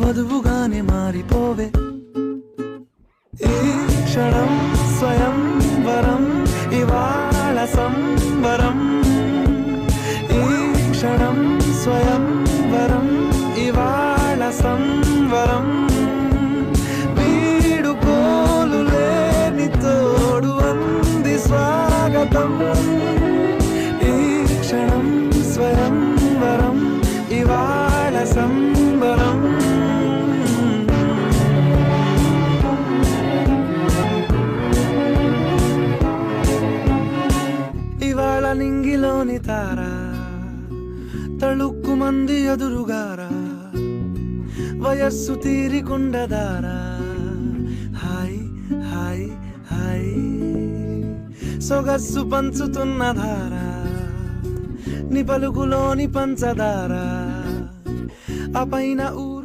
వధువుగానే మారిపోవే. ఈ క్షణం స్వయం వరం ఇవాళ సంబరం. ఈ క్షణం స్వయం వరం ఇవాళ సంవరం. వీడుకోలు లేని తోడు అంది స్వాగతం. ఈ క్షణం స్వయం వరం ఇవాళ సంబరం. ఇవాళ నింగిలోని తారా తళుక్కు మంది ఎదురుగారా. వయస్సు తీరికుండదారా. హాయ్ హాయ్ హాయ్ సొగస్సు పంచుతున్న ధారా. నీ పలుకులోని పంచదారా. ఆ పైన